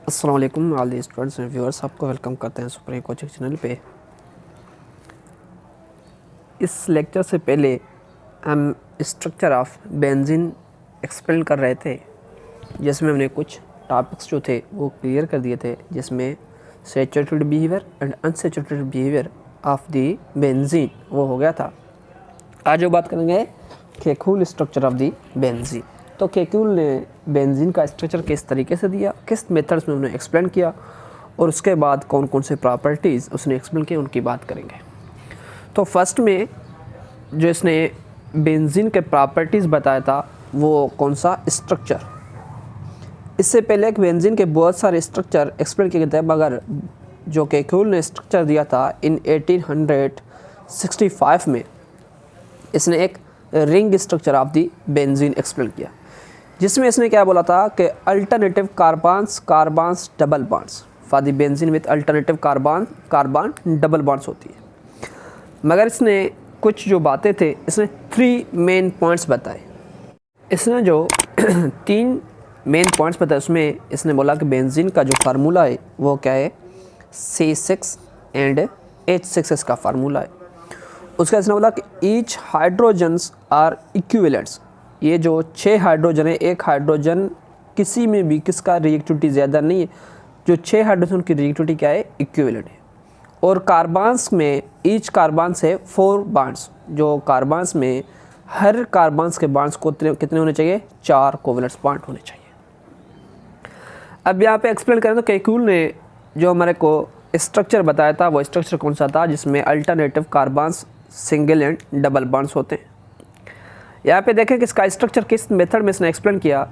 अस्सलाम वालेकुम all the students and viewers, आपको वेलकम करते हैं सुप्रीम कोचिंग चैनल पे। इस लेक्चर से पहले हम स्ट्रक्चर ऑफ बेंजीन एक्सप्लेन कर रहे थे, जिसमें हमने कुछ टॉपिक्स जो थे वो क्लियर कर दिए थे, जिसमें saturated behaviour and unsaturated behaviour of the benzene वो हो गया था। आज जो बात करेंगे Kekulé structure of the benzene. तो केकुल ने बेंजीन का स्ट्रक्चर किस तरीके से दिया, किस मेथड्स में उन्होंने एक्सप्लेन किया, और उसके बाद कौन कौन से प्रॉपर्टीज़ उसने एक्सप्लेन किए उनकी बात करेंगे। तो फर्स्ट में जो इसने बेंजीन के प्रॉपर्टीज़ बताया था वो कौन सा स्ट्रक्चर। इससे पहले एक बेंजीन के बहुत सारे स्ट्रक्चर एक्सप्लेन किए गए थे, मगर जो केकुल ने स्ट्रक्चर दिया था इन 1865 में, इसने एक ring structure of the benzene explain किया, जिसमें इसने क्या बोला था कि alternative carbons double bonds for the benzene with alternative carbon double bonds होती है। मगर इसने कुछ जो बातें थे, इसने 3 मेन पॉइंट्स बताए। इसने जो 3 मेन पॉइंट्स बताए, उसमें इसने बोला कि बेंजीन का जो फार्मूला है वो क्या है, C6 एंड H6 का फार्मूला है। उसका इसने बोला कि ईच हाइड्रोजन्स आर इक्विवेलेंट्स। ये जो 6 हाइड्रोजन है, एक हाइड्रोजन किसी में भी किसका रिएक्टिविटी ज़्यादा नहीं है, जो 6 हाइड्रोजन की रिएक्टिविटी क्या है, इक्विवेलेंट है। और कार्बन्स में ईच कार्बन्स है 4 बॉन्ड्स, जो कार्बन्स में हर कार्बन्स के बॉन्ड्स को कितने होने चाहिए, 4 कोवेलेंट बॉन्ड होने चाहिए। अब यहाँ पे एक्सप्लेन करें तो केकुल ने जो हमारे को स्ट्रक्चर बताया था वो स्ट्रक्चर कौन सा था, जिसमें alternative carbons single and double bonds होते हैं। यहाँ पे देखें कि इसका स्ट्रक्चर किस मेथड में इसने एक्सप्लेन किया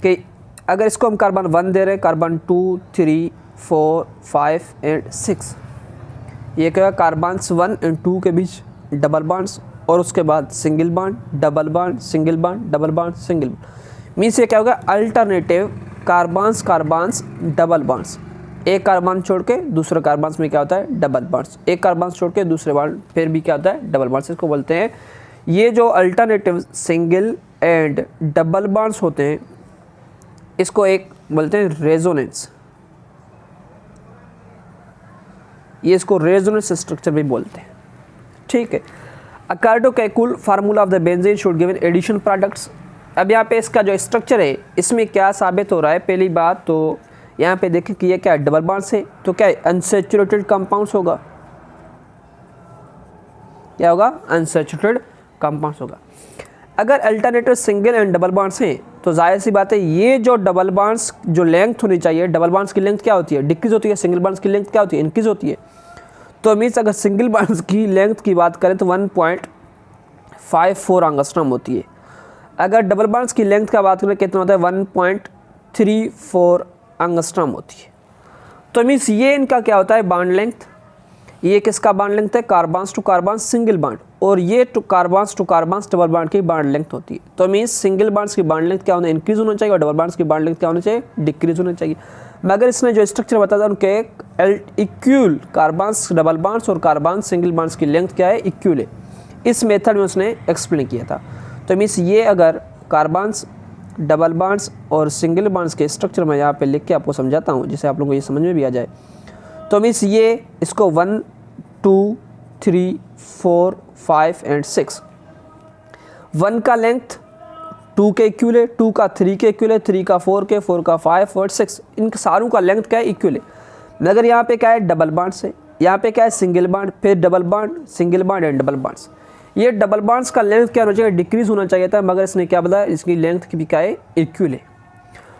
कि अगर इसको हम कार्बन 1 दे रहे हैं, कार्बन 2, 3, 4, 5 एंड 6, ये क्या, कार्बन्स 1 एंड 2 के बीच डबल बॉन्ड्स, और उसके बाद single bond, double bond, single bond, double bond, single bond. Means ये क्या होगा, अल्टरनेटिव कार्बन्स डबल बॉन्ड्स। एक कार्बन छोड़ के दूसरे कार्बन्स में क्या होता है, डबल बॉन्ड्स। एक कार्बन छोड़ के दूसरे बॉन्ड फिर भी क्या होता है, डबल बॉन्ड्स। इसको बोलते हैं, ये जो alternative single and double bonds होते हैं, इसको एक बोलते हैं रेजोनेंस। ये इसको रेजोनेंस स्ट्रक्चर भी बोलते हैं, ठीक है। According to Kekule formula of the benzene should given addition products. अब यहाँ पे इसका जो स्ट्रक्चर है, इसमें क्या साबित हो रहा है, पहली बात तो यहाँ पे देखें कि ये क्या है, डबल बॉन्ड्स है, तो क्या है, अनसैचुरेटेड कंपाउंड्स होगा। क्या होगा, अनसैचुरेटेड कंपाउंड्स होगा। अगर alternative single and double bonds हैं तो जाहिर सी बात है, ये जो डबल बॉन्ड्स जो लेंथ होनी चाहिए, डबल बॉन्ड्स की लेंथ क्या होती है, डिक्रीज होती है, सिंगल बॉन्ड्स की लेंथ क्या होती है, इंक्रीज होती है। तो मीन्स अगर सिंगल बॉन्ड्स की लेंथ की बात करें तो 1.54 एंगस्ट्रॉम होती है। अगर डबल बॉन्ड्स की लेंथ का बात करें कितना होता है, 1.34 एंगस्ट्रॉम होती है। तो मीन्स ये इनका क्या होता है, बॉन्ड लेंथ। ये किसका बॉन्ड लेंथ है, carbons to carbons single bond, और ये carbons to carbons double bond की बॉन्ड लेंथ होती है। तो मीन्स सिंगल बॉन्ड्स की बॉन्ड लेंथ क्या होना, इंक्रीज होना चाहिए, और डबल बॉन्ड्स की बॉन्ड लेंथ क्या होना चाहिए, डिक्रीज होना चाहिए। मगर इसने जो स्ट्रक्चर बताया था, उनके इक्वल कार्बन्स डबल बॉन्ड्स और कार्बन सिंगल बॉन्ड्स की लेंथ क्या है, इक्वल है। इस मेथड में उसने एक्सप्लेन किया था। तो मीन्स ये अगर कार्बन्स डबल बॉन्ड्स और सिंगल बॉन्ड्स के स्ट्रक्चर में यहाँ पे लिख के आपको समझाता हूँ, जिससे आप लोगों को ये समझ में भी आ जाए। तो मीन्स ये इसको 1, 2, 3, 4, 5 एंड 6, 1 का लेंथ 2 के इक्वल है, 2 का 3 के इक्वल है, 3 का 4 के, 4 का 5 और 6, इन सारों का लेंथ क्या है, इक्वल है। मगर यहाँ पे क्या है, डबल बॉन्ड्स है, यहाँ पे क्या है, सिंगल बॉन्ड, फिर double bond, single bond and double bonds. ये डबल बॉन्ड्स का लेंथ क्या होना चाहिए, डिक्रीज होना चाहिए था, मगर इसने क्या बताया, इसकी लेंथ की भी क्या है, इक्वल है।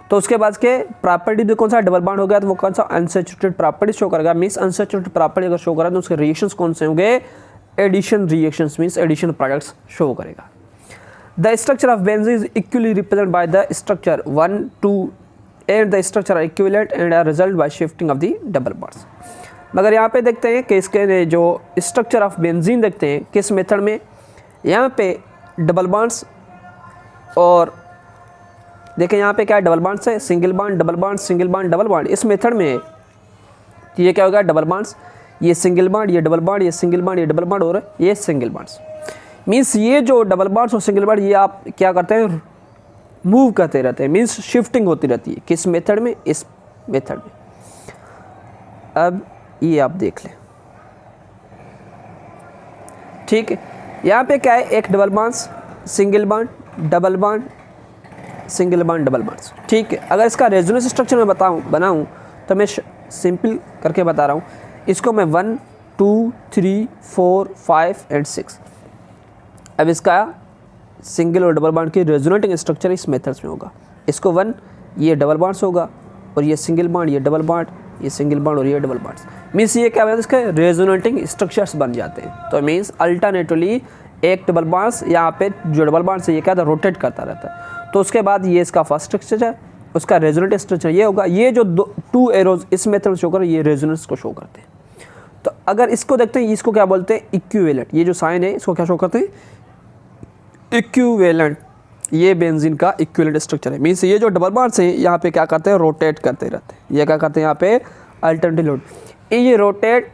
तो उसके बाद के प्रॉपर्टी भी कौन सा, डबल बॉन्ड हो गया तो वो कौन सा, अनसैचुरेटेड प्रॉपर्टी शो करेगा। मीन्स अनसैचुरेटेड प्रॉपर्टी अगर शो करा तो उसके रिएक्शंस कौन से होंगे, addition reactions, means addition products show करेगा। The structure of benzene is equally represent by the structure 1, 2 and the structure are equivalent and are result by shifting of the double bonds. मगर यहाँ पे देखते हैं कि इसके जो स्ट्रक्चर ऑफ बेंजीन देखते हैं किस मेथड में, यहाँ पे डबल बॉन्ड्स, और देखें यहाँ पे क्या है, डबल बॉन्ड्स है, single bond, double bond, single bond, double bond. इस मेथड में है तो ये क्या होगा, डबल बॉन्ड्स, ये सिंगल बॉन्ड, ये डबल बॉन्ड, ये सिंगल बॉन्ड, ये डबल बॉन्ड, और ये सिंगल बॉन्ड्स। मीन्स ये जो डबल बॉन्ड्स और सिंगल बॉन्ड, ये आप क्या करते हैं, मूव करते रहते हैं, मीन्स शिफ्टिंग होती रहती है। किस मेथड में, इस मेथड में। अब ये आप देख लें, ठीक है। यहाँ पे क्या है, एक double bonds, single bond, double bond, single bond, double bonds, ठीक है। अगर इसका रेजोनेंस स्ट्रक्चर मैं बनाऊँ तो मैं सिंपल करके बता रहा हूँ। इसको मैं 1 2 3 4 5 एंड 6, अब इसका सिंगल और डबल बॉन्ड की रेजोनेटिंग स्ट्रक्चर इस मेथड्स में होगा। इसको 1 ये डबल बॉन्ड्स होगा, और ये सिंगल बॉन्ड, ये डबल बॉन्ड, ये सिंगल बॉन्ड और ये डबल बॉन्ड्स। मीन्स ये क्या है, इसके रेजोनेटिंग स्ट्रक्चर्स बन जाते हैं। तो मीन्स अल्टरनेटिवली एक डबल बॉन्ड्स यहाँ पे जो डबल बॉन्ड्स है ये क्या था, रोटेट करता रहता है। तो उसके बाद ये इसका फर्स्ट स्ट्रक्चर है, उसका रेजोनेटिंग स्ट्रक्चर ये होगा। ये जो 2 एरोज इस मेथड में शो कर, ये रेजोनेंस को शो करते हैं। तो अगर इसको देखते हैं, इसको क्या बोलते हैं, इक्विवेलेंट। ये जो साइन है इसको क्या शो करते हैं, इक्विवेलेंट। ये बेंजीन का इक्विवेलेंट स्ट्रक्चर है। मीन्स ये जो डबल बॉन्ड्स हैं यहाँ पे क्या करते हैं, रोटेट करते रहते हैं। ये क्या करते हैं यहाँ पे, अल्टरनेटिव लोड। ये रोटेट,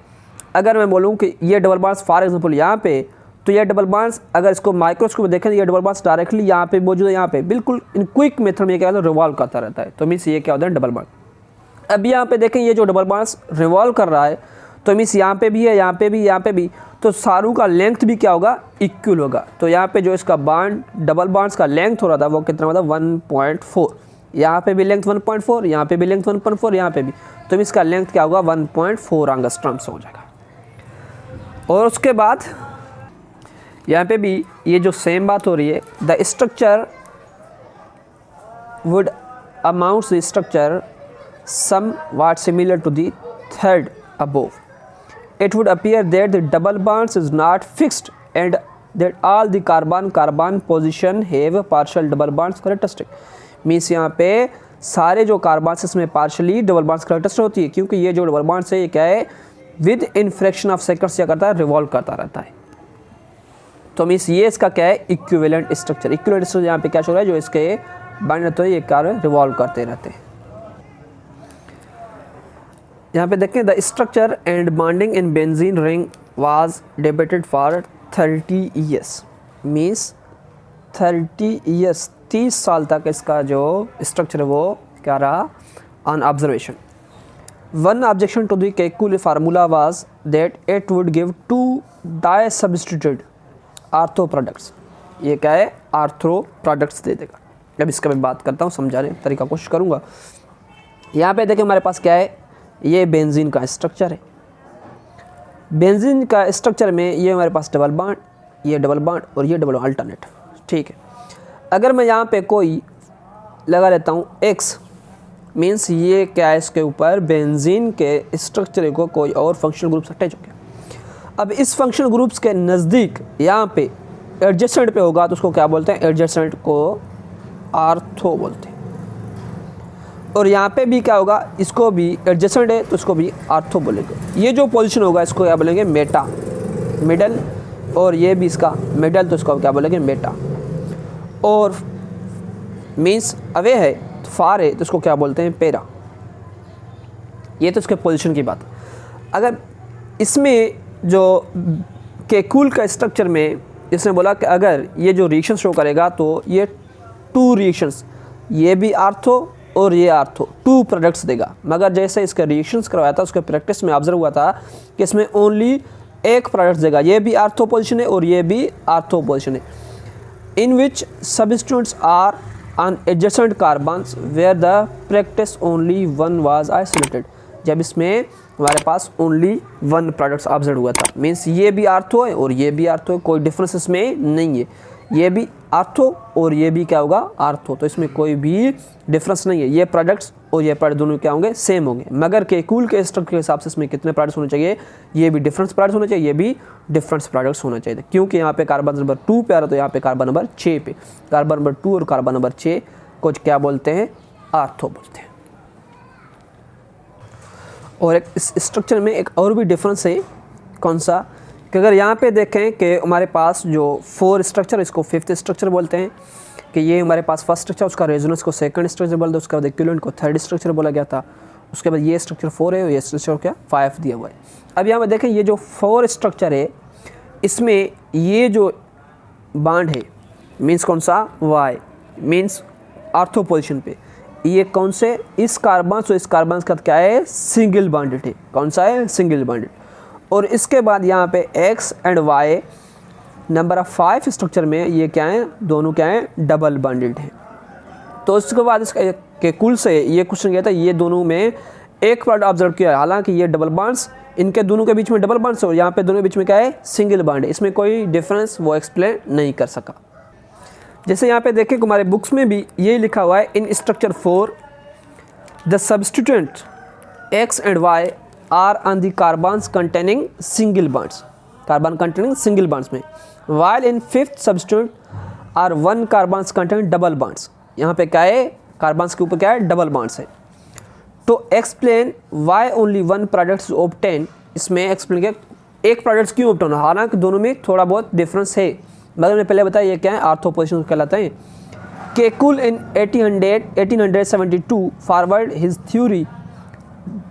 अगर मैं बोलूँ कि ये डबल बॉन्ड्स फॉर एग्जांपल यहाँ पे, तो ये डबल बॉन्ड्स अगर इसको माइक्रोस्कोप में देखें, ये डबल बॉन्ड्स डायरेक्टली यहाँ पे मौजूद है, यहाँ पे बिल्कुल इन क्विक मेथड में क्या होता है, रिवॉल्व करता रहता है। तो मीन्स ये क्या होता है, डबल बॉन्ड। अब यहाँ पे देखें, ये जो डबल बॉन्ड्स रिवॉल्व कर रहा है, तो मीन्स यहाँ पे भी है, यहाँ पे भी, यहाँ पे भी, तो सारों का लेंथ भी क्या होगा, इक्वल होगा। तो यहाँ पे जो इसका बॉन्ड डबल बॉन्ड्स का लेंथ हो रहा था वो कितना होता, 1.4। यहाँ पे भी लेंथ 1.4, यहाँ पे भी लेंथ 1.4, यहाँ पे भी, तो इसका लेंथ क्या होगा, 1.4 एंगस्ट्रॉम्स हो जाएगा। और उसके बाद यहाँ पे भी ये जो सेम बात हो रही है, the structure would amounts the structure somewhat similar to the third above. It would appear that the double bonds is not fixed and that all the carbon position have partial double bonds characteristic. Means यहाँ पे सारे जो carbons इसमें partially double bonds characteristic होती है, क्योंकि ये जो डबल बॉन्ड्स है ये क्या है, with in fraction of seconds क्या करता है, रिवॉल्व करता रहता है। तो मीन्स ये इसका क्या है, इक्विवेलेंट स्ट्रक्चर। इक्विवेलेंट स्ट्रक्चर यहाँ पे क्या हो रहा है, जो इसके बॉन्ड रहते हैं ये क्या रिवॉल्व करते रहते हैं। यहाँ पे देखें, the structure and bonding in benzene ring was debated for 30 years. Means 30 years, 30 साल तक इसका जो स्ट्रक्चर है वो क्या रहा, on observation. One objection to the Kekule formula was that it would give 2 di substituted ortho products. ये क्या है, आर्थो प्रोडक्ट्स दे देगा। अब इसका मैं बात करता हूँ, समझाने का तरीका कोशिश करूँगा। यहाँ पे देखें हमारे पास क्या है, ये बेंजीन का स्ट्रक्चर है। बेंजीन का स्ट्रक्चर में ये हमारे पास डबल बॉन्ड, ये डबल बॉन्ड और ये डबल अल्टरनेट, ठीक है। अगर मैं यहाँ पे कोई लगा लेता हूँ X, मीन्स ये क्या है, इसके ऊपर बेंजीन के स्ट्रक्चर को कोई और फंक्शनल ग्रुप से अटैच हो गया। अब इस फंक्शनल ग्रुप्स के नज़दीक यहाँ पे एडजेसेंट पे होगा, तो उसको क्या बोलते हैं, एडजेसेंट को आर्थो बोलते हैं। और यहाँ पे भी क्या होगा, इसको भी एडजेसेंट है तो इसको भी आर्थो बोलेंगे। ये जो पोजीशन होगा इसको क्या बोलेंगे, मेटा, मिडल, और ये भी इसका मिडल, तो इसको क्या बोलेंगे, मेटा। और मीन्स अवे है, फार है, तो इसको क्या बोलते हैं, पेरा। ये तो इसके पोजीशन की बात। अगर इसमें जो केकुल का स्ट्रक्चर में इसने बोला कि अगर ये जो रिएक्शन शो करेगा तो ये 2 रिएक्शंस, ये भी आर्थो और ये आर्थो, 2 प्रोडक्ट्स देगा। मगर जैसे इसका रिएक्शंस करवाया था उसके प्रैक्टिस में ऑब्जर्व हुआ था कि इसमें ओनली एक प्रोडक्ट देगा, ये भी आर्थो पोजीशन है और ये भी आर्थो पोजीशन है। In which substituents are on adjacent carbons where the practice only 1 was isolated. जब इसमें हमारे पास ओनली 1 प्रोडक्ट्स ऑब्जर्व हुआ था, मीन्स ये भी आर्थो है और ये भी आर्थो है, कोई डिफरेंस इसमें नहीं है। ये भी आर्थो और ये भी क्या होगा, आर्थो, तो इसमें कोई भी डिफरेंस नहीं है। ये प्रोडक्ट्स और ये प्रोडक्ट दोनों क्या होंगे, सेम होंगे। मगर केकुल के स्ट्रक्चर के हिसाब से इसमें कितने प्रोडक्ट्स होने चाहिए, ये भी डिफरेंस प्रोडक्ट्स होने चाहिए, ये भी डिफरेंस प्रोडक्ट्स होना चाहिए। क्योंकि यहाँ पे कार्बन नंबर 2 पे आ रहा, तो यहाँ पे कार्बन नंबर 6 पे, कार्बन नंबर 2 और कार्बन नंबर 6 को क्या बोलते हैं, आर्थो बोलते हैं। और एक इस स्ट्रक्चर में एक और भी डिफरेंस है, कौन सा, कि अगर यहाँ पे देखें कि हमारे पास जो 4 स्ट्रक्चर, इसको 5th स्ट्रक्चर बोलते हैं, कि ये हमारे पास फर्स्ट स्ट्रक्चर, उसका रेजोनेंस को 2nd स्ट्रक्चर बोलते हैं, उसके बाद इक्विवेलेंट को 3rd स्ट्रक्चर बोला गया था। उसके बाद ये स्ट्रक्चर 4 है और ये स्ट्रक्चर क्या 5 दिया हुआ है। अब यहाँ पे देखें, ये जो 4 स्ट्रक्चर है इसमें ये जो बॉन्ड है मीन्स कौन सा, वाई, मीन्स आर्थो पोजिशन पे, ये कौन से, इस कार्बन्स और इस कार्बन्स का क्या है, सिंगल बॉन्डेड है। कौन सा है, सिंगल बॉन्डेड। और इसके बाद यहाँ पे X and Y number of 5 structure में ये क्या है, दोनों क्या है, डबल बॉन्डेड है। तो उसके बाद इसके कुल से ये क्वेश्चन गया था, ये दोनों में एक पार्ट ऑब्जर्व किया, हालांकि ये डबल बॉन्ड्स, इनके दोनों के बीच में डबल बॉन्ड्स और यहाँ पे दोनों के बीच में क्या है, सिंगल बॉन्ड है। इसमें कोई डिफरेंस वो एक्सप्लेन नहीं कर सका। जैसे यहाँ पे देखें हमारे बुक्स में भी यही लिखा हुआ है, in structure 4 the substituent X and Y are on the carbons containing single bonds, carbon containing single bonds में, while in 5th substituent are 1 carbons containing double bonds. यहाँ पे क्या है, कार्बन्स के ऊपर क्या है, डबल बॉन्ड्स है। तो explain why only 1 products obtain, इसमें एक्सप्लेन किया एक प्रोडक्ट्स क्यों ऑब्टेन, हालांकि दोनों में थोड़ा बहुत डिफरेंस है, मगर मैंने पहले बताया ये क्या है, आर्थो पोजिशन कहलाते हैं। Kekule in 1872 forward his theory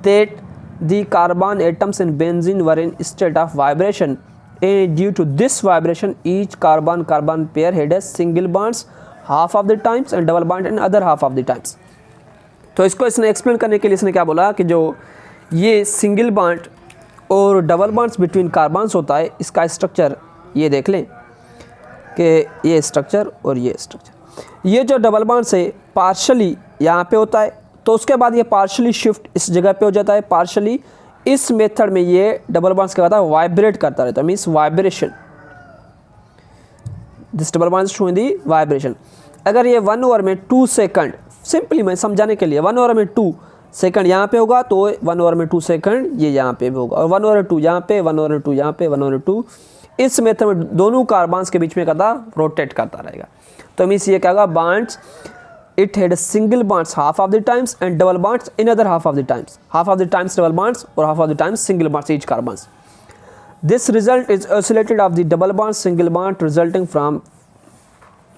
that the carbon atoms in benzene were in state of vibration, due to this vibration each carbon carbon pair had single bonds half of the times and double bond in other half of the times. तो इसको इसने explain करने के लिए इसने क्या बोला कि जो ये सिंगल बॉन्ड और डबल बॉन्ड्स बिटवीन कार्बन्स होता है, इसका स्ट्रक्चर ये देख लें कि ये स्ट्रक्चर और ये स्ट्रक्चर, ये जो डबल बॉन्ड्स है पार्शली यहाँ पे होता है, तो उसके बाद ये पार्शली शिफ्ट इस जगह पे हो जाता है, पार्शली इस मेथड में ये डबल बॉन्ड्स क्या होता है, वाइब्रेट करता रहता है, means vibration, this double bonds show in the vibration. अगर ये 1/2 सेकंड, सिंपली मैं समझाने के लिए 1/2 सेकंड यहाँ पे होगा, तो 1/2 सेकंड ये यहाँ पे भी होगा, और 1/2 यहाँ पे, 1/2 यहाँ पे, 1/2 इस मेथड में दोनों कार्बन्स के बीच में करता रोटेट करता रहेगा। तो मीन्स ये क्या होगा, bonds it had single bonds half of the times and double bonds in other half of the times, half of the times double bonds और half of the times single bonds each carbons. This result is isolated of the double bond single bond resulting from,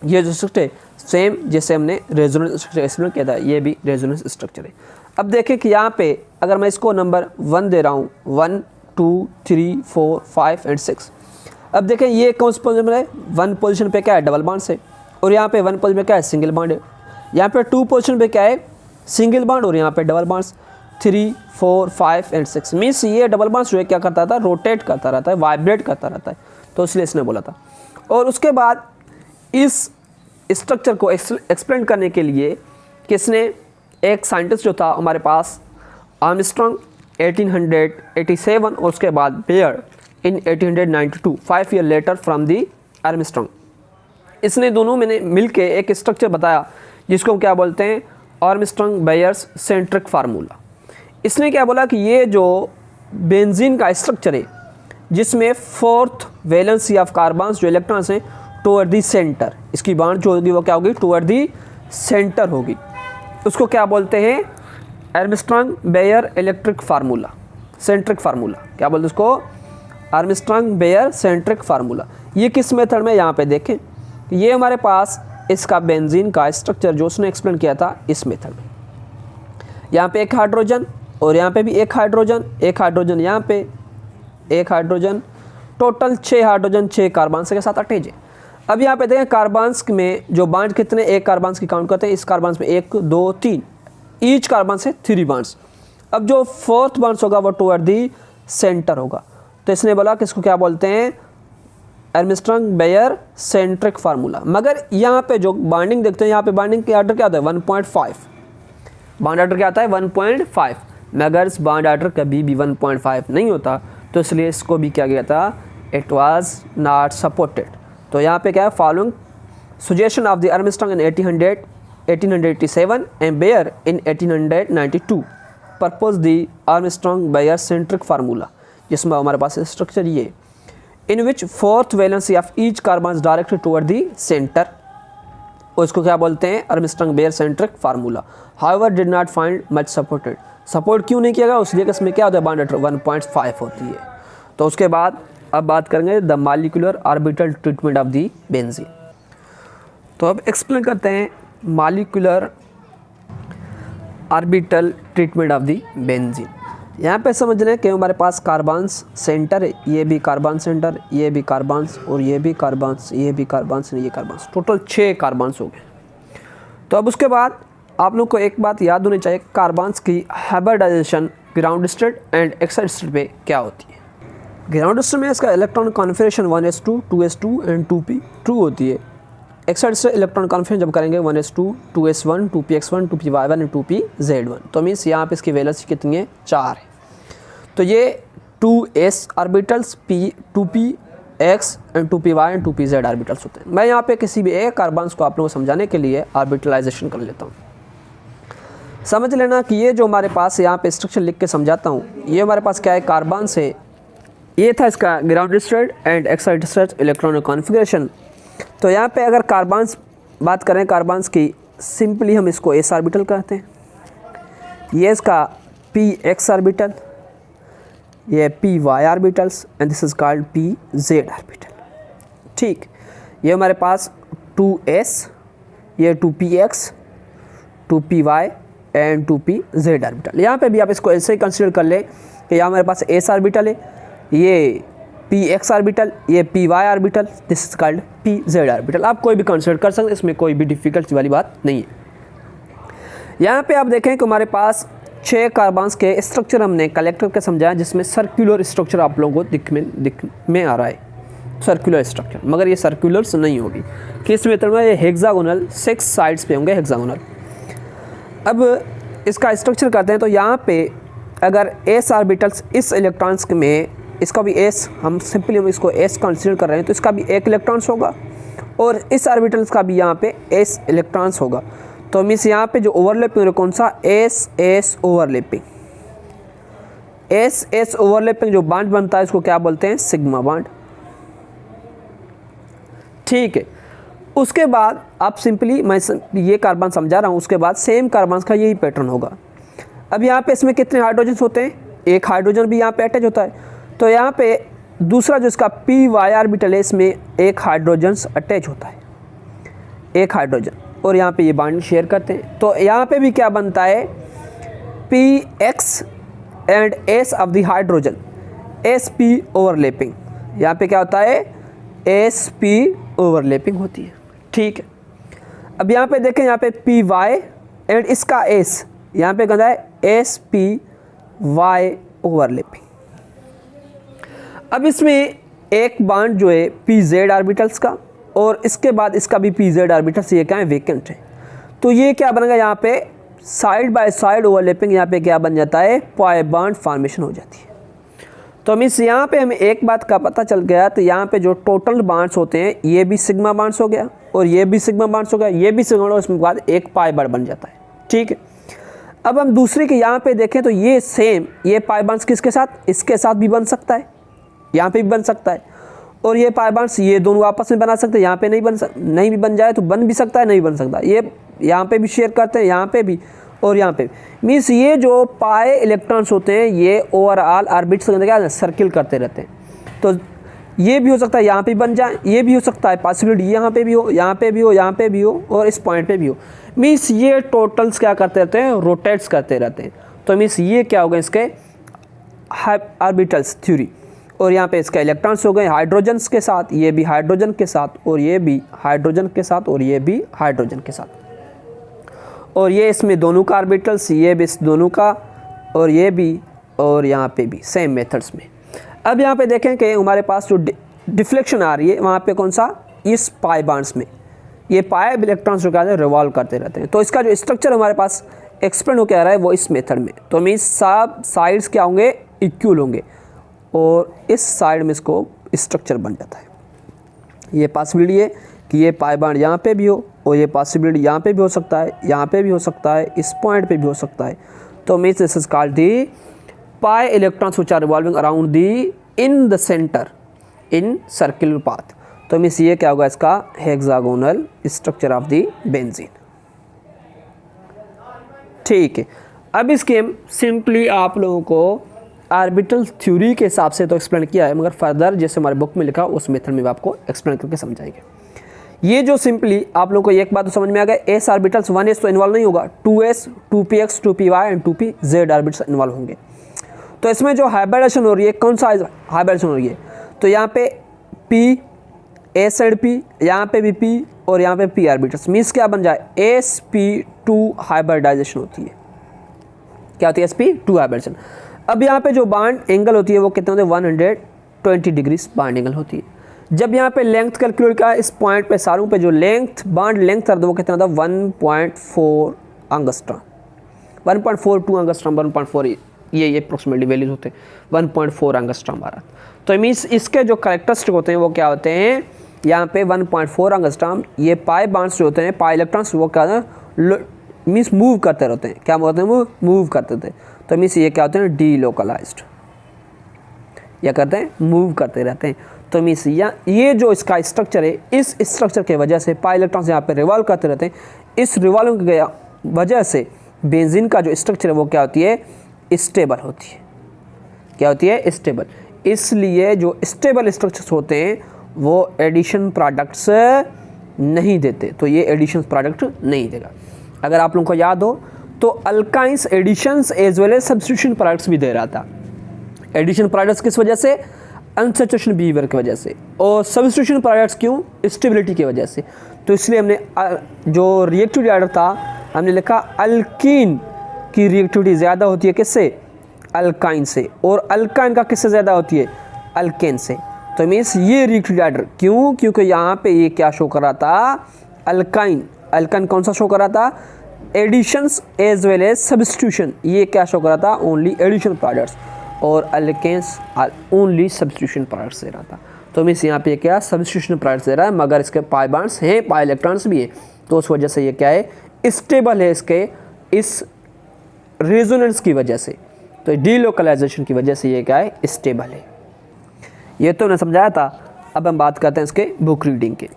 ये जो structure है same जैसे हमने resonance structure explain किया था, ये भी रेजोनेंस स्ट्रक्चर है। अब देखें कि यहाँ पे अगर मैं इसको नंबर 1 दे रहा हूँ, 1 2 3 4 5 एंड 6, अब देखें ये कौन सी पोजिशन में है, 1 पोजिशन पे क्या है, डबल बॉन्ड है, और यहाँ पे 1 पोजिशन पे क्या है, सिंगल बॉन्ड है। यहाँ पे 2 पोजिशन पे क्या है, सिंगल बॉन्ड, और यहाँ पे डबल बॉन्ड्स 3 4 5 एंड 6, मीन्स ये डबल बॉन्ड्स जो है क्या करता था, रोटेट करता रहता है, वाइब्रेट करता रहता है, तो इसलिए इसने बोला था। और उसके बाद इस स्ट्रक्चर को एक्सप्लेन करने के लिए किसने, एक साइंटिस्ट जो था हमारे पास, आर्मस्ट्रांग 1887, और उसके बाद Baeyer in 1892, 5 year later from the Armstrong. इसने दोनों में मिल के एक स्ट्रक्चर बताया जिसको हम क्या बोलते हैं, आर्मस्ट्रांग बेयर्स सेंट्रिक फार्मूला। इसने क्या बोला कि ये जो बेंजीन का स्ट्रक्चर है जिसमें 4th वैलेंसी ऑफ कार्बन्स जो इलेक्ट्रॉन्स हैं टुवर्ड दी सेंटर, इसकी बाउंड जो होगी वो क्या होगी, टुवर्ड दी सेंटर होगी, उसको क्या बोलते हैं, Armstrong Baeyer electric formula, centric formula, क्या बोलते हैं उसको, आर्मस्ट्रांग बेयर सेंट्रिक फार्मूला। ये किस मेथड में, यहाँ पे देखें ये हमारे पास इसका बेंजीन का स्ट्रक्चर जो उसने एक्सप्लेन किया था इस मेथड में, यहाँ पे एक हाइड्रोजन और यहाँ पे भी एक हाइड्रोजन, एक हाइड्रोजन यहाँ पे, एक हाइड्रोजन, टोटल 6 हाइड्रोजन 6 कार्बन्स के साथ अटैच है। अब यहाँ पे देखें कार्बन्स में जो बॉन्ड कितने, एक कार्बन्स की काउंट करते हैं, इस कार्बन्स में 1 2 3, ईच कार्बन से 3 बॉन्ड्स। अब जो 4th बॉन्ड्स होगा वो टुवर्ड दी सेंटर होगा, तो इसने बोला कि इसको क्या बोलते हैं, आर्मस्ट्रांग बेयर सेंट्रिक फार्मूला। मगर यहाँ पे जो बॉन्डिंग देखते हैं, यहाँ पे बॉन्डिंग के आर्डर क्या होता है, 1.5, बॉन्ड आर्डर क्या आता है, 1.5, मगर इस बॉन्ड आर्डर कभी भी 1.5 नहीं होता, तो इसलिए इसको भी क्या गया था, इट वाज नॉट सपोर्टेड। तो यहाँ पे क्या है, following suggestion of the Armstrong in 1887 and Baeyer in 1892 propose the Armstrong Baeyer centric formula, जिसमें हमारे पास स्ट्रक्चर ये, in which 4th valency of each carbon directed toward the centre, और इसको क्या बोलते हैं, Armstrong Baeyer centric formula. However did not find much supported, support क्यों नहीं किया गया, उसलिए कि इसमें क्या होता है, बॉन्ड आर्डर 1.5 होती है। तो उसके बाद अब बात करेंगे the molecular orbital treatment of the benzene. तो अब एक्सप्लेन करते हैं molecular orbital treatment of the benzene. यहाँ पे समझ लें कि हमारे पास कार्बन्स सेंटर है, ये भी कार्बन सेंटर, ये भी कार्बन्स, और ये भी कार्बन्स, ये भी कार्बन्स, ये कार्बन्स, टोटल 6 कार्बन्स हो गए। तो अब उसके बाद आप लोग को एक बात याद होनी चाहिए, कार्बन्स की hybridization ground state and excited state पे क्या होती है। ग्राउंड स्टेट में इसका electron configuration 1s2, 2s2 and 2p true होती है। एक्साइड स्टेट इलेक्ट्रॉन कॉन्फिगरेशन जब करेंगे 1s2, 2s1, 2px1, 2py1 and 2pz1, तो मीन्स यहाँ पे इसकी वैलेंसी कितनी है, 4 है। तो ये 2s orbitals, 2px and 2py and 2pz orbitals होते हैं। मैं यहाँ पे किसी भी एक कार्बन्स को आप लोगों को समझाने के लिए ऑर्बिटलाइजेशन कर लेता हूँ। समझ लेना कि ये जो हमारे पास यहाँ पे स्ट्रक्चर लिख के समझाता हूँ, ये हमारे पास क्या है, कार्बन्स है। ये था इसका ground state and excited state electronic configuration. तो यहाँ पे अगर कार्बन्स बात करें, कार्बन्स की सिंपली हम इसको s ऑर्बिटल कहते हैं। ये इसका px ऑर्बिटल, ये py orbitals and this is called pz orbital. ठीक, ये हमारे पास 2s, ये 2px, 2py and 2pz orbital. यहाँ पे भी आप इसको ऐसे ही कंसिडर कर ले कि यहाँ हमारे पास s ऑर्बिटल है, ये px ऑर्बिटल, ये py orbital, this is called pz orbital. आप कोई भी कंसिडर कर सकते हैं, इसमें कोई भी डिफिकल्टी वाली बात नहीं है। यहाँ पे आप देखें कि हमारे पास 6 कार्बन्स के स्ट्रक्चर हमने कलेक्ट करके समझाया, जिसमें सर्कुलर स्ट्रक्चर आप लोगों को दिख में आ रहा है, सर्कुलर स्ट्रक्चर। मगर ये सर्कुलर नहीं होगी, किस मेथड में, ये हेक्सागोनल 6 साइड्स पे होंगे, हेक्सागोनल। अब इसका स्ट्रक्चर करते हैं, तो यहाँ पे अगर s ऑर्बिटल्स इस इलेक्ट्रॉन्स में, इसका भी s, हम सिंपली हम इसको s कंसीडर कर रहे हैं, तो इसका भी 1 इलेक्ट्रॉन्स होगा और इस ऑर्बिटल्स का भी यहाँ पे s इलेक्ट्रॉन्स होगा। तो मीन्स यहाँ पे जो ओवरलैपिंग है कौन सा, s ओवरलैपिंग। s ओवरलैपिंग जो बॉन्ड बनता है इसको क्या बोलते हैं, सिग्मा बॉन्ड। ठीक है, उसके बाद आप सिंपली, मैं ये कार्बन समझा रहा हूँ, उसके बाद सेम कार्बन का यही पैटर्न होगा। अब यहाँ पे इसमें कितने हाइड्रोजन होते हैं, एक हाइड्रोजन भी यहाँ पे अटैच होता है। तो यहाँ पे दूसरा जो इसका py ऑर्बिटल है, इसमें एक हाइड्रोजन अटैच होता है, एक हाइड्रोजन, और यहाँ पे ये बॉन्ड शेयर करते हैं। तो यहाँ पे भी क्या बनता है, px and s of the hydrogen, sp overlapping. यहाँ पे क्या होता है, sp ओवरलैपिंग होती है। ठीक है, अब यहाँ पे देखें, यहाँ पे py एंड इसका s, यहाँ पे कहता है spy ओवरलैपिंग। अब इसमें एक बॉन्ड जो है pz ऑर्बिटल्स का, और इसके बाद इसका भी pz ऑर्बिटल्स, ये क्या है, वेकेंट है। तो ये क्या बनेगा, यहाँ पे साइड बाय साइड ओवरलैपिंग, यहाँ पे क्या बन जाता है, पाई बॉन्ड फॉर्मेशन हो जाती है। तो मीन्स यहाँ पे हमें एक बात का पता चल गया, तो यहाँ पे जो टोटल बॉन्ड्स होते हैं, ये भी सिग्मा बॉन्ड्स हो गया और ये भी सिग्मा बॉन्ड्स हो गया, ये भी सिग्मा, और उसके बाद एक पाई बॉन्ड बन जाता है। ठीक है, अब हम दूसरी के यहाँ पे देखें, तो ये सेम, ये पाई बॉन्ड्स किसके साथ, इसके साथ भी बन सकता है, यहाँ पे भी बन सकता है, और ये पाई बॉन्ड्स ये दोनों आपस में बना सकते हैं, यहाँ पे नहीं भी बन जाए तो बन भी सकता है, नहीं बन सकता, ये यहाँ पे भी शेयर करते हैं, यहाँ पे भी और यहाँ पे भी। मीन्स ये जो पाए इलेक्ट्रॉन्स होते हैं, ये ओवरऑल ऑर्बिट्स के अंदर क्या सर्किल करते रहते हैं। तो ये भी हो सकता है यहाँ पे बन जाए, ये भी हो सकता है पॉसिबिलिटी, यहाँ पे भी हो, यहाँ पे भी हो, यहाँ पे भी हो, और इस पॉइंट पे भी हो। मीन्स ये टोटल्स क्या करते रहते हैं, रोटेट्स करते रहते हैं। तो मीन्स ये क्या होगा, इसके ऑर्बिटल्स थ्योरी, और यहाँ पे इसके इलेक्ट्रॉन्स हो गए हाइड्रोजन्स के साथ, ये भी हाइड्रोजन के साथ, और ये भी हाइड्रोजन के साथ, और ये भी हाइड्रोजन के साथ, और ये इसमें दोनों का ऑर्बिटल्स, ये भी इस दोनों का, और ये भी, और यहाँ पे भी सेम मेथड्स में। अब यहाँ पे देखें कि हमारे पास जो डिफ्लेक्शन आ रही है, वहाँ पे कौन सा, इस पाई बॉन्ड्स में ये पाई इलेक्ट्रॉन्स जो कहते हैं रिवॉल्व करते रहते हैं। तो इसका जो स्ट्रक्चर हमारे पास एक्सप्लेन हो के आ रहा है वो इस मेथड में। तो मीन्स सब साइड्स क्या होंगे, इक्वल होंगे, और इस साइड में इसको स्ट्रक्चर बन जाता है। ये पॉसिबिलिटी है कि ये पाई बॉन्ड यहाँ पे भी हो, और ये पॉसिबिलिटी यहाँ पे भी हो सकता है, यहाँ पे भी हो सकता है, इस पॉइंट पे भी हो सकता है। तो means this is called the pi electrons which are revolving around the in the centre in circular path. तो मीन्स ये क्या होगा, इसका hexagonal structure of the benzene. ठीक है, अब इसके हम सिंपली आप लोगों को ऑर्बिटल थ्योरी के हिसाब से तो एक्सप्लेन किया है, मगर फर्दर जैसे हमारे बुक में लिखा उस मेथड में आपको एक्सप्लेन करके समझाएंगे। ये जो सिंपली आप लोगों को एक बात तो समझ में आ गया, एस ऑर्बिटल्स 1s तो इन्वॉल्व नहीं होगा, 2s, 2px, 2py and 2pz orbitals involve होंगे। तो इसमें जो हाइब्रिडेशन हो रही है, कौन सा हाइब्रिडेशन हो रही है, तो यहाँ पे p, s एंड p, यहाँ पे भी p, और यहाँ पे p ऑर्बिटल्स, मीन्स क्या बन जाए sp2 हाइब्रिडाइजेशन होती है। क्या होती है sp2 हाइब्रिडाइजेशन। अब यहाँ पे जो बाड एंगल होती है वो कितने होते हैं 120 डिग्री बाड एंगल होती है। जब यहाँ पे लेंथ कैलकुलेट का इस पॉइंट पे सारों पे जो लेंथ बाड लेंथ कर दो वो कितना होता है 1.4 एंगस्ट्रॉम, 1.42 एंगस्ट्रॉम, 1.4 ये अप्रोक्सीमेटली वैल्यूज होते हैं 1.4 एंगस्ट्रॉम आ रहा। तो मीन्स इसके जो कैरेक्टरिस्टिक होते हैं वो क्या होते हैं यहाँ पे 1.4 एंगस्ट्रॉम। ये पाई बाड्स जो होते हैं पाई इलेक्ट्रॉन्स वो क्या मीन्स मूव करते रहते हैं, क्या होते हैं वो मूव करते थे। तो मीन्स ये क्या होते हैं डी लोकलाइज्ड, या करते हैं मूव करते रहते हैं। तो मीन्स ये जो इसका स्ट्रक्चर है इस स्ट्रक्चर की वजह से पाई इलेक्ट्रॉन्स यहाँ पे रिवॉल्व करते रहते हैं। इस रिवॉल्विंग की वजह से बेंजीन का जो स्ट्रक्चर है वो क्या होती है स्टेबल होती है। क्या होती है स्टेबल। इसलिए जो स्टेबल स्ट्रक्चर्स होते हैं वो एडिशन प्रोडक्ट्स नहीं देते, तो ये एडिशन प्रोडक्ट नहीं देगा। अगर आप लोगों को याद हो तो alkynes additions as well as substitution products भी दे रहा था। एडिशन प्रोडक्ट्स किस वजह से अनसैचुरेशन बिहेवियर की वजह से, और सब्स्टिट्यूशन प्रोडक्ट्स क्यों स्टेबिलिटी की वजह से। तो इसलिए हमने जो रिएक्टिविटी ऑर्डर था हमने लिखा अल्कीन की रिएक्टिविटी ज़्यादा होती है किससे अल्काइन से, और अल्काइन का किससे ज़्यादा होती है अल्केन से। तो मीन्स ये रिएक्टिविटी ऑर्डर क्यों, क्योंकि यहाँ पे ये क्या शो कर रहा था अल्काइन। अल्काइन कौन सा शो कर रहा था additions as well as substitution, ये क्या शो कर रहा था ओनली एडिशन प्रोडक्ट्स, और अल्केन्स ओनली सब्स्टिट्यूशन प्रोडक्ट्स दे रहा था। तो मीन्स यहाँ पे क्या सब्स्टिट्यूशन प्रोडक्ट्स दे रहा है, मगर इसके पाई बाड्स हैं पाई इलेक्ट्रॉन्स भी है, तो उस वजह से ये क्या है स्टेबल है इसके इस रेजोनेंस की वजह से। तो डीलोकलाइजेशन की वजह से ये क्या है स्टेबल है। ये तो मैंने समझाया था। अब हम बात करते हैं इसके बुक रीडिंग के।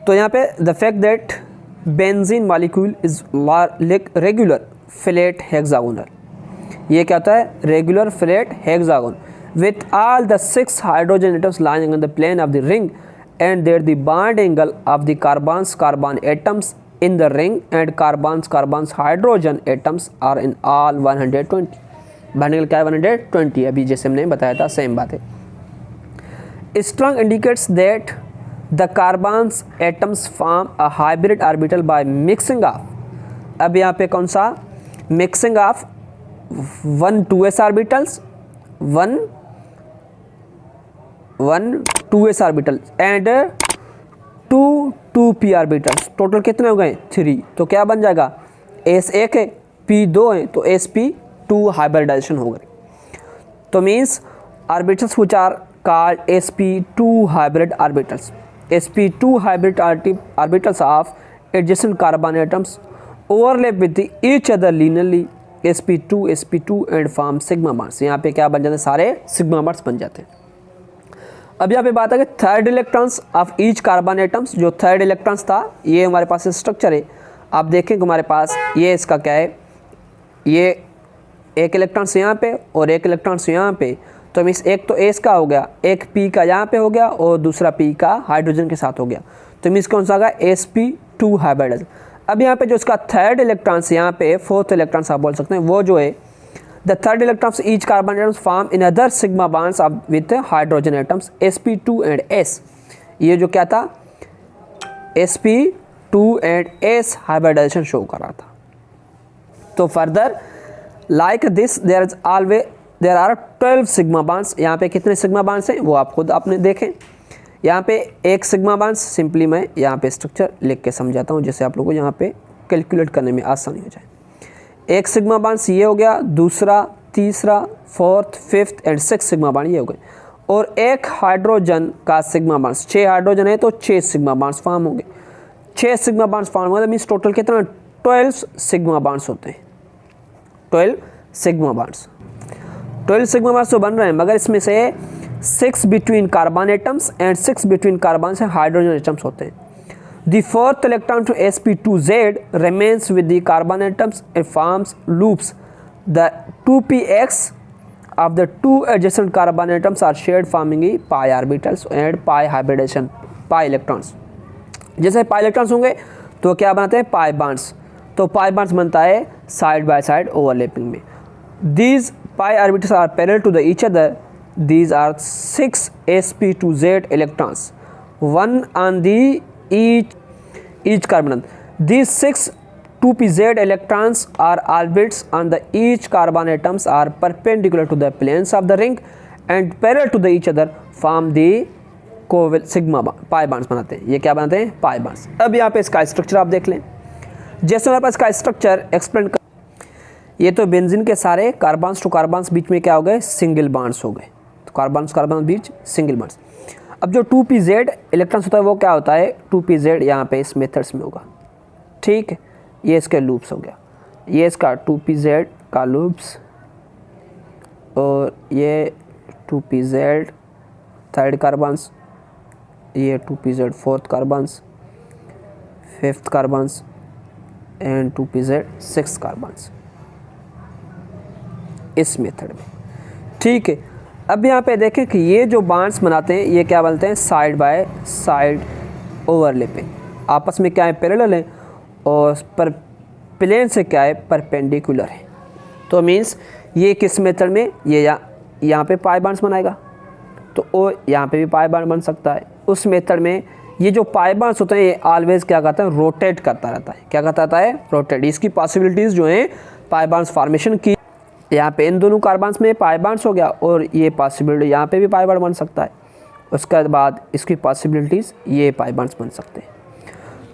तो यहाँ पे the fact that benzene molecule is regular flat hexagonal, ये क्या होता है regular flat hexagon with all the 6 hydrogen atoms lying on the plane of the ring and there the bond angle of the carbon atoms in the ring and carbons hydrogen atoms are in all 120। Bond क्या है 120, अभी जैसे हमने बताया था same बात है। Strong indicates that the carbons atoms form a hybrid orbital by mixing of, अब यहाँ पे कौन सा mixing of 1 2s orbitals 1 2s orbital and 2p orbitals, total कितने हो गए 3। तो क्या बन जाएगा s1 है p2 है तो sp2 हाइब्रिडाइजेशन हो गई। तो means orbitals which are called sp2 hybrid orbitals, sp2 hybrid orbitals of adjacent carbon atoms overlap with each other linearly sp2 and form sigma bonds. यहाँ पे क्या बन जाते हैं सारे सिग्मा बॉन्ड्स बन जाते हैं। अब यहाँ पे बात है कि third electrons of each carbon atoms, जो थर्ड इलेक्ट्रॉन्स था ये हमारे पास स्ट्रक्चर है। आप देखें कि हमारे पास ये इसका क्या है ये एक इलेक्ट्रॉन्स यहाँ पे और एक इलेक्ट्रॉन्स यहाँ पे। तो मीन्स एक तो एस का हो गया, एक पी का यहाँ पे हो गया और दूसरा पी का हाइड्रोजन के साथ हो गया। तो मीन्स कौन सा होगा sp2 हाइब्रिडाइजेशन। अब यहाँ पे जो इसका थर्ड इलेक्ट्रॉन्स यहाँ पे फोर्थ इलेक्ट्रॉन्स आप बोल सकते हैं वो जो है the third electrons each carbon atoms form in other sigma bonds with hydrogen atoms sp2 and s। ये जो क्या था sp2 and s hybridization show कर रहा था। तो further like this there are 12 sigma bonds। यहाँ पे कितने सिग्मा बॉन्ड्स हैं वो आप खुद आपने देखें। यहाँ पे एक सिग्मा बॉन्ड्स, सिंपली मैं यहाँ पे स्ट्रक्चर लिख के समझाता हूँ जिससे आप लोगों को यहाँ पे कैलकुलेट करने में आसानी हो जाए। एक सिग्मा बॉन्ड्स ये हो गया, दूसरा तीसरा fourth fifth and 6 sigma bond ये हो गए, और एक हाइड्रोजन का सिग्मा बॉन्ड्स 6 हाइड्रोजन है तो 6 सिग्मा बॉन्ड्स फॉर्म होंगे। 6 सिग्मा बॉन्ड्स फॉर्म होंगे मीन्स टोटल कितना 12 सिग्मा बॉन्ड्स होते हैं। 12 सिग्मा बॉन्ड्स 12 सिग्मा बॉन्ड्स तो बन रहे हैं, मगर इसमें से 6 between carbon atoms and 6 between carbon से हाइड्रोजन एटम्स होते हैं। The fourth electron to sp2z remains with the carbon atoms and forms loops. The 2px of the two adjacent carbon atoms are shared forming pi orbitals and pi hybridization pi electrons। जैसे pi electrons होंगे तो क्या बनाते हैं pi bonds, तो pi bonds बनता है side by side overlapping में। These pi orbitals are parallel to the each other. These are 6 sp2z electrons, one on the each each carbon. These 6 2pz electrons are orbits on the each carbon atoms are perpendicular to the planes of the ring and parallel to the each other form the sigma pi bonds बनाते हैं। ये क्या बनाते हैं? Pi bonds. अब यहाँ पे इसका स्ट्रक्चर आप देख लें। जैसे हमारे पास इसका स्ट्रक्चर एक्सप्लेन कर, ये तो बेंजीन के सारे कार्बन्स टू कार्बन्स बीच में क्या हो गए? सिंगल बॉन्ड्स हो गए। तो कार्बन्स कार्बन बीच सिंगल बॉन्ड्स। अब जो 2pz इलेक्ट्रॉन्स होता है वो क्या होता है? 2pz यहाँ पे इस मेथड्स में होगा, ठीक है। ये इसके लूप्स हो गया, ये इसका 2pz का लूप्स, और ये 2pz थर्ड कार्बन्स, ये 2pz fourth carbons, fifth carbons and 2pz six carbons इस मेथड में, ठीक है। अब यहाँ पे देखें कि ये जो बॉन्ड्स बनाते हैं ये क्या बोलते हैं? साइड बाय साइड ओवरलैपिंग, आपस में क्या है? पैरेलल है, और पर प्लेन से क्या है? परपेंडिकुलर है। तो मीन्स ये किस मेथड में? ये यहाँ पे पाई बॉन्ड्स बनाएगा, तो और यहाँ पे भी पाई बॉन्ड बन सकता है। उस मेथड में ये जो पाई बॉन्ड्स होते हैं ये ऑलवेज क्या करता है? रोटेट करता रहता है। क्या करता रहता है? रोटेट। इसकी पॉसिबिलिटीज़ जो हैं पाई बॉन्ड्स फॉर्मेशन की, यहाँ पे इन दोनों कार्बन्स में पाई बॉन्ड्स हो गया, और ये पॉसिबिलिटी यहाँ पे भी पाई बॉन्ड बन सकता है। उसके बाद इसकी पॉसिबिलिटीज़ ये पाई बॉन्ड्स बन सकते हैं।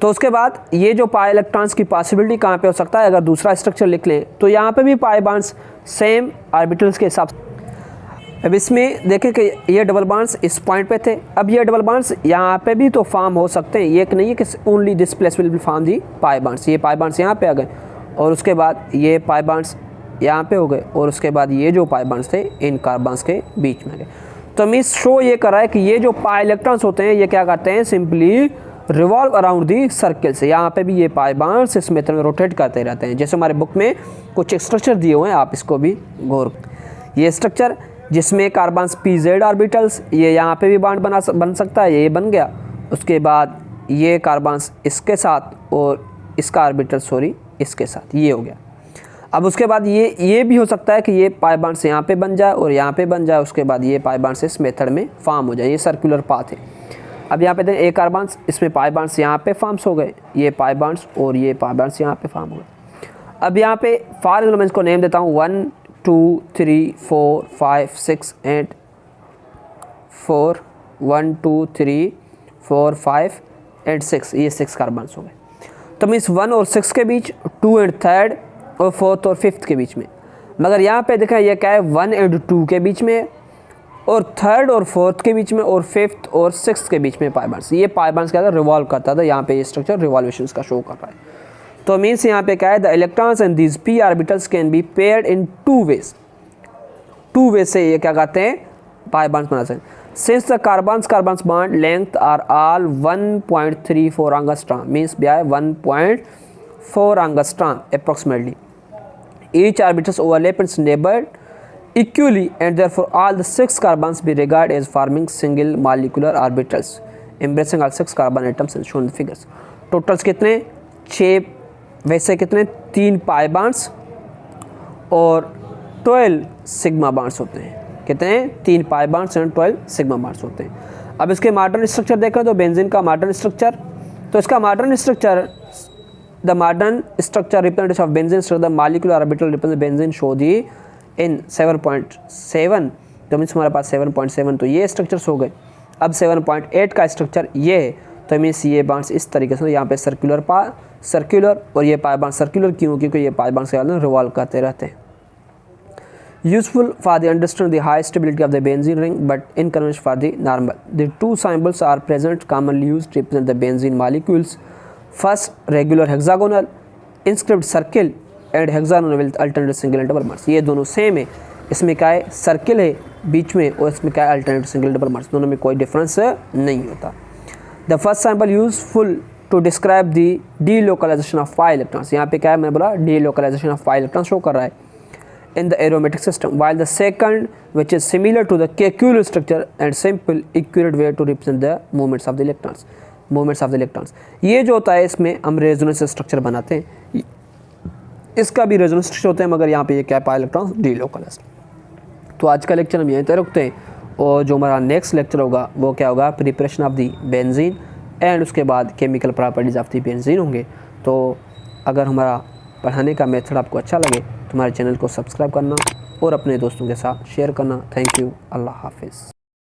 तो उसके बाद ये जो पाई इलेक्ट्रॉन्स की पॉसिबिलिटी कहाँ पे हो सकता है? अगर दूसरा स्ट्रक्चर लिख लें तो यहाँ पे भी पाई बॉन्ड्स सेम ऑर्बिटल्स के हिसाब से। अब इसमें देखें कि ये डबल बॉन्ड्स इस पॉइंट पे थे, अब ये डबल बॉन्ड्स यहाँ पे भी तो फॉर्म हो सकते हैं। ये नहीं है कि only this place will be form the pi bonds. ये पाई बॉन्ड्स यहाँ पे आ गए, और उसके बाद ये पाई बॉन्ड्स यहाँ पे हो गए, और उसके बाद ये जो पाई बॉन्ड्स थे इन कार्बन्स के बीच में गए। तो मीन्स शो ये कर रहा है कि ये जो पाई इलेक्ट्रॉन्स होते हैं ये क्या करते हैं? Simply revolve around the circle से। यहाँ पे भी ये पाई बॉन्ड्स इस मेथड में रोटेट करते रहते हैं। जैसे हमारे बुक में कुछ स्ट्रक्चर दिए हुए हैं, आप इसको भी गौर। ये स्ट्रक्चर जिसमें कार्बन्स pz ऑर्बिटल्स, ये यहाँ पे भी बॉन्ड बन सकता है, ये बन गया। उसके बाद ये कार्बन्स इसके साथ और इसका ऑर्बिटल इसके साथ, ये हो गया। अब उसके बाद ये भी हो सकता है कि ये पाई बॉन्ड्स यहाँ पे बन जाए और यहाँ पे बन जाए, उसके बाद ये पाई बॉन्ड्स इस मेथड में फॉर्म हो जाए। ये सर्कुलर पाथ है। अब यहाँ पे देखें एक कार्बन्स, इसमें पाई बॉन्ड्स यहाँ पे फॉर्म्स हो गए, ये पाई बॉन्ड्स और ये पाई बॉन्ड्स यहाँ पे फॉर्म हो गए। अब यहाँ पे फॉर एग्जाम्पल मैं इसको नेम देता हूँ 1 2 3 4 5 6 8 4 1 2 3 4 5 एंड 6, ये 6 कार्बन्स हो गए। तो मीन्स 1 और 6 के बीच, 2 एंड थर्ड और 4th और 5th के बीच में। मगर यहाँ पे देखें ये क्या है? 1 एंड 2 के बीच में, और 3rd और 4th के बीच में, और 5th और 6th के बीच में पाई बॉन्ड्स। ये पाई बॉन्ड्स क्या था? रिवॉल्व करता था। यहाँ पे ये स्ट्रक्चर रिवॉल्यूशंस का शो कर रहा है। तो मीन्स यहाँ पे क्या है? The electrons and these p orbitals can be paired in 2 ways. 2 way से ये क्या करते हैं? पाई बॉन्ड्स बना सकते हैं। Since the carbons bond length are all 1.34 angstrom, means भी है 1.4 angstrom approximately. Each orbitals overlap its neighbor equally, and therefore all the 6 carbons be regarded as forming single molecular orbitals embracing all 6 carbon atoms as shown in the figures. Totals कितने? 6, वैसे कितने? 3 pi bonds और 12 sigma bonds होते हैं। कितने? 3 pi bonds और 12 sigma bonds होते हैं। अब इसके मॉडर्न स्ट्रक्चर देखें तो बेंजीन का मॉडर्न स्ट्रक्चर, तो इसका modern structure, the modern structure representation of benzene structure, the molecular orbital represent benzene show the in 7.7, तो मीन्स हमारे पास 7.7, तो ये स्ट्रक्चर्स हो गए। अब 7.8 का स्ट्रक्चर ये है, तो मीन्स ये बॉन्ड्स इस तरीके से, यहाँ पे सर्कुलर और ये पाई बॉन्ड सर्कुलर क्यों? क्योंकि ये पाई बॉन्ड्स क्या रिवॉल्व करते रहते हैं। Useful for the understand the high stability of the benzene ring but inconvenient for the normal. The 2 symbols are present commonly used to represent the benzene molecules. First regular hexagonal inscribed circle and hexagonal with alternate single and double bonds. ये दोनों same है। इसमें क्या है? Circle है बीच में, और इसमें क्या है? Alternate single double bonds. दोनों में कोई डिफरेंस नहीं होता। The first sample useful to describe the delocalization of pi electrons. यहाँ पे क्या है? मैंने बोला delocalization of pi electrons show कर रहा है in the aromatic system, while the second, which is similar to the Kekuले structure and simple accurate way to represent the movements of the electrons. ये जो होता है इसमें हम रेजोनेंस स्ट्रक्चर बनाते हैं, इसका भी रेजोनेंस स्ट्रक्चर होता है, मगर यहाँ पे ये क्या पाई इलेक्ट्रॉन्स डीलोकलाइज्ड। तो आज का लेक्चर हम यहीं तक रुकते हैं, और जो हमारा नेक्स्ट लेक्चर होगा वो क्या होगा? Preparation of the benzene and उसके बाद chemical properties of the benzene होंगे। तो अगर हमारा पढ़ाने का मेथड आपको अच्छा लगे तो हमारे चैनल को सब्सक्राइब करना और अपने दोस्तों के साथ शेयर करना। Thank you. अल्लाह हाफिज़।